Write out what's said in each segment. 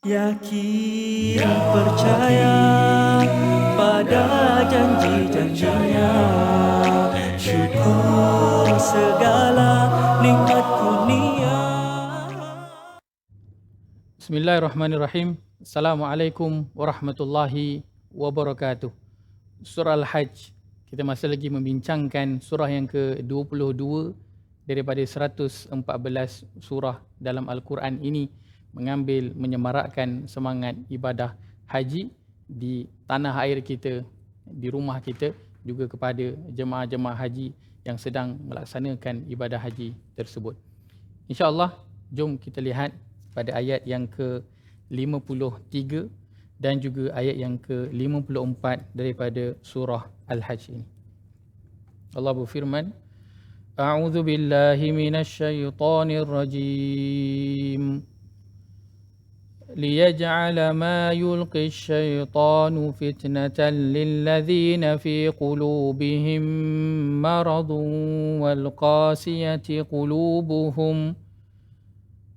Yakin percaya pada janji-janjinya, syukur segala nikmat kurnia. Bismillahirrahmanirrahim. Assalamualaikum warahmatullahi wabarakatuh. Surah Al-Hajj. Kita masih lagi membincangkan surah yang ke-22 daripada 114 surah dalam Al-Quran ini, mengambil menyemarakkan semangat ibadah haji di tanah air kita, di rumah kita, juga kepada jemaah-jemaah haji yang sedang melaksanakan ibadah haji tersebut. InsyaAllah, jom kita lihat pada ayat yang ke-53 dan juga ayat yang ke-54 daripada surah Al-Hajj ini. Allah berfirman, A'udzu billahi minasyaitonir rajim. ليجعل ما يلقي الشيطان فتنة للذين في قلوبهم مرض والقاسية قلوبهم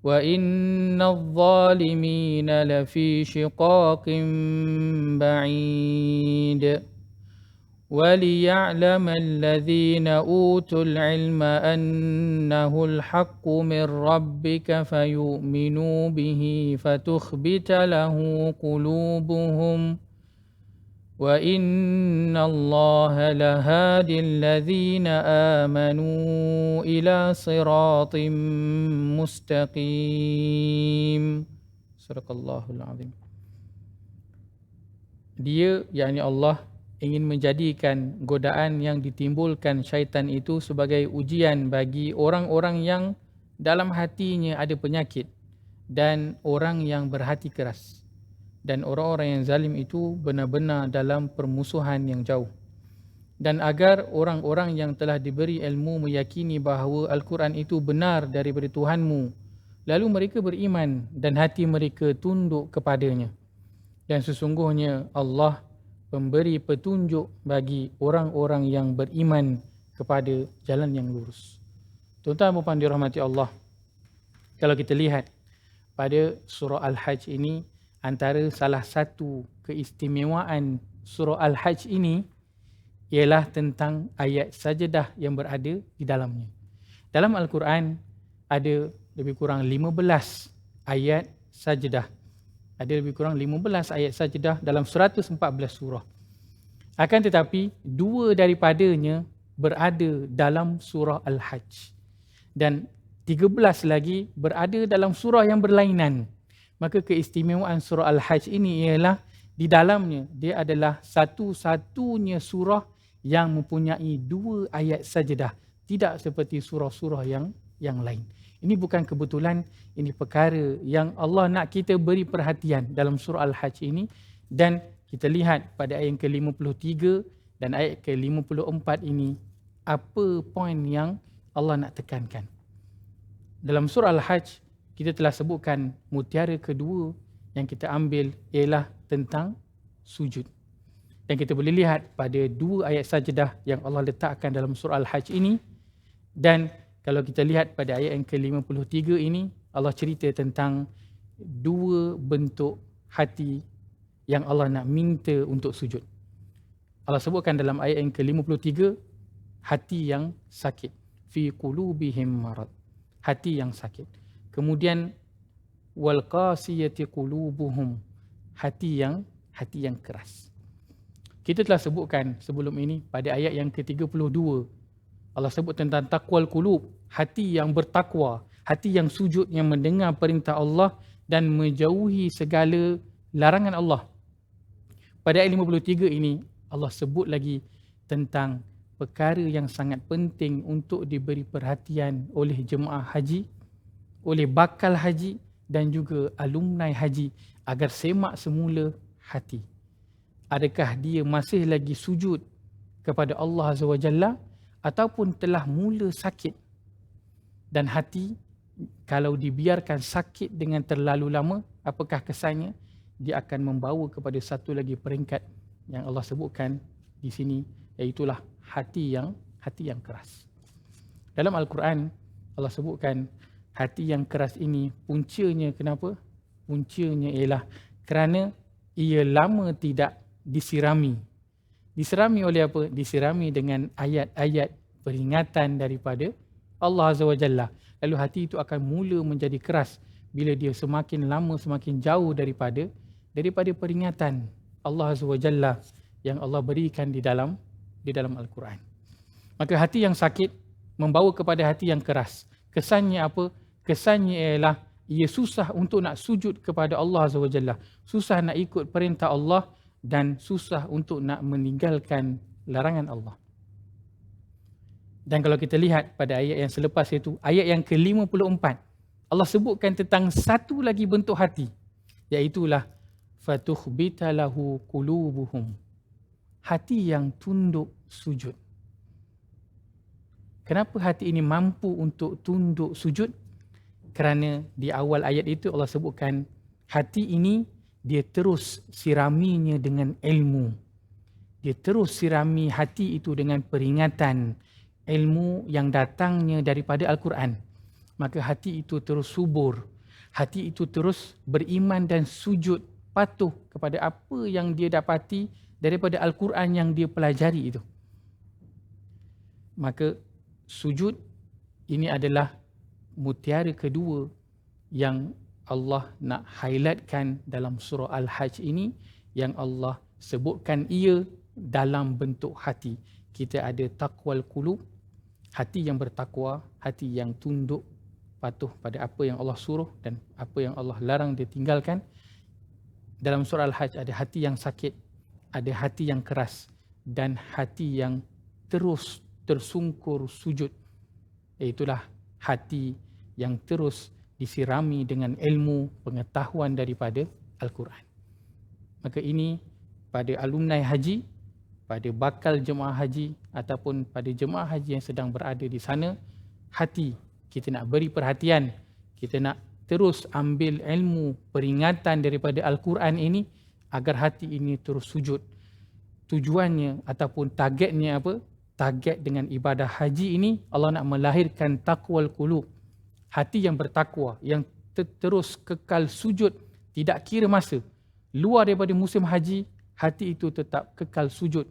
وإن الظالمين لفي شقاق بعيد وليعلم الذين أوتوا العلم أنه الحق من ربك فيؤمنوا به فتخبت له قلوبهم وَإِنَّ اللَّهَ لَهَادِي الَّذِينَ آمَنُوا إِلَى صِرَاطٍ مُسْتَقِيمٍ. Sadaqallahul Azim. Dia, yakni Allah, ingin menjadikan godaan yang ditimbulkan syaitan itu sebagai ujian bagi orang-orang yang dalam hatinya ada penyakit dan orang yang berhati keras. Dan orang-orang yang zalim itu benar-benar dalam permusuhan yang jauh. Dan agar orang-orang yang telah diberi ilmu meyakini bahawa Al-Quran itu benar daripada Tuhanmu, lalu mereka beriman dan hati mereka tunduk kepadanya. Dan sesungguhnya Allah pemberi petunjuk bagi orang-orang yang beriman kepada jalan yang lurus. Tuan-tuan dan puan dirahmati Allah, kalau kita lihat pada surah Al-Hajj ini, antara salah satu keistimewaan surah Al-Hajj ini ialah tentang ayat sajadah yang berada di dalamnya. Dalam Al-Quran ada lebih kurang 15 ayat sajadah. Ada lebih kurang 15 ayat sajadah dalam 114 surah. Akan tetapi, dua daripadanya berada dalam surah Al-Hajj. Dan 13 lagi berada dalam surah yang berlainan. Maka keistimewaan surah Al-Hajj ini ialah di dalamnya dia adalah satu-satunya surah yang mempunyai dua ayat sajadah, tidak seperti surah-surah yang lain. Ini bukan kebetulan, ini perkara yang Allah nak kita beri perhatian dalam surah Al-Hajj ini. Dan kita lihat pada ayat ke-53 dan ayat ke-54 ini, apa poin yang Allah nak tekankan. Dalam surah Al-Hajj, kita telah sebutkan mutiara kedua yang kita ambil ialah tentang sujud. Dan kita boleh lihat pada dua ayat sajadah yang Allah letakkan dalam surah Al-Hajj ini. Dan kalau kita lihat pada ayat yang ke-53 ini, Allah cerita tentang dua bentuk hati yang Allah nak minta untuk sujud. Allah sebutkan dalam ayat yang ke-53, hati yang sakit. Fi qulubihim marad. Hati yang sakit. Kemudian wal qasiyati qulubuhum, hati yang keras. Kita telah sebutkan sebelum ini pada ayat yang ke-32, Allah sebut tentang taqwal qulub, hati yang bertakwa, hati yang sujud, yang mendengar perintah Allah dan menjauhi segala larangan Allah. Pada ayat 53 ini Allah sebut lagi tentang perkara yang sangat penting untuk diberi perhatian oleh jemaah haji, oleh bakal haji dan juga alumni haji, agar semak semula hati. Adakah dia masih lagi sujud kepada Allah Azza wa Jalla ataupun telah mula sakit? Dan hati kalau dibiarkan sakit dengan terlalu lama, apakah kesannya? Dia akan membawa kepada satu lagi peringkat yang Allah sebutkan di sini, iaitulah hati yang keras. Dalam Al-Quran Allah sebutkan hati yang keras ini puncanya kenapa? Puncanya ialah kerana ia lama tidak disirami. Disirami oleh apa? Disirami dengan ayat-ayat peringatan daripada Allah Azza wa Jalla. Lalu hati itu akan mula menjadi keras bila dia semakin lama semakin jauh daripada peringatan Allah Azza wa Jalla yang Allah berikan di dalam Al-Quran. Maka hati yang sakit membawa kepada hati yang keras. Kesannya apa? Kesannya ialah ia susah untuk nak sujud kepada Allah Azza wa Jalla. Susah nak ikut perintah Allah dan susah untuk nak meninggalkan larangan Allah. Dan kalau kita lihat pada ayat yang selepas itu, ayat yang ke-54, Allah sebutkan tentang satu lagi bentuk hati, iaitulah fatukhbita lahu qulubuhum. Hati yang tunduk sujud. Kenapa hati ini mampu untuk tunduk sujud? Kerana di awal ayat itu Allah sebutkan hati ini dia terus siraminya dengan ilmu. Dia terus sirami hati itu dengan peringatan ilmu yang datangnya daripada Al-Quran. Maka hati itu terus subur. Hati itu terus beriman dan sujud patuh kepada apa yang dia dapati daripada Al-Quran yang dia pelajari itu. Maka sujud ini adalah mutiara kedua yang Allah nak highlightkan dalam surah Al-Hajj ini, yang Allah sebutkan ia dalam bentuk hati. Kita ada taqwal qulub, hati yang bertakwa, hati yang tunduk patuh pada apa yang Allah suruh dan apa yang Allah larang dia tinggalkan. Dalam surah Al-Hajj ada hati yang sakit, ada hati yang keras dan hati yang terus tersungkur sujud. Iaitulah hati yang terus disirami dengan ilmu pengetahuan daripada Al-Quran. Maka ini pada alumni haji, pada bakal jemaah haji ataupun pada jemaah haji yang sedang berada di sana, hati kita nak beri perhatian, kita nak terus ambil ilmu peringatan daripada Al-Quran ini agar hati ini terus sujud. Tujuannya ataupun targetnya apa? Target dengan ibadah haji ini Allah nak melahirkan taqwal qulub. Hati yang bertakwa, yang terus kekal sujud, tidak kira masa. Luar daripada musim haji, hati itu tetap kekal sujud.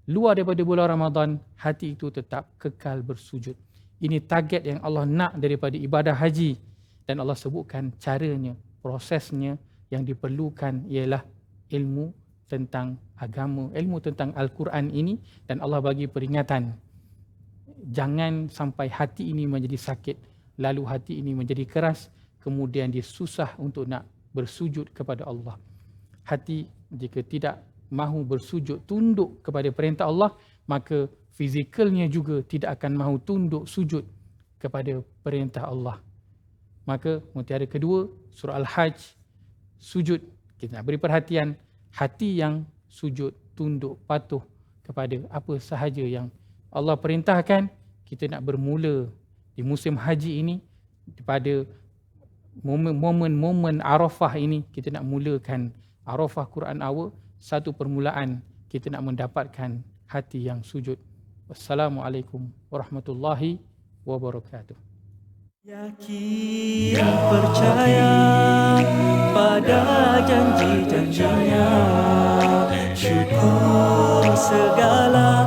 Luar daripada bulan Ramadan, hati itu tetap kekal bersujud. Ini target yang Allah nak daripada ibadah haji. Dan Allah sebutkan caranya, prosesnya yang diperlukan ialah ilmu tentang agama, ilmu tentang Al-Quran ini. Dan Allah bagi peringatan. Jangan sampai hati ini menjadi sakit. Lalu hati ini menjadi keras, kemudian dia susah untuk nak bersujud kepada Allah. Hati jika tidak mahu bersujud, tunduk kepada perintah Allah, maka fizikalnya juga tidak akan mahu tunduk sujud kepada perintah Allah. Maka mutiara kedua, surah Al-Hajj, sujud. Kita nak beri perhatian, hati yang sujud, tunduk, patuh kepada apa sahaja yang Allah perintahkan. Kita nak bermula di musim haji ini, pada momen-momen Arafah ini, kita nak mulakan Arafah Quran Hour, satu permulaan kita nak mendapatkan hati yang sujud. Wassalamualaikum warahmatullahi wabarakatuh. Yakin percaya pada janji-janjinya, syukur segala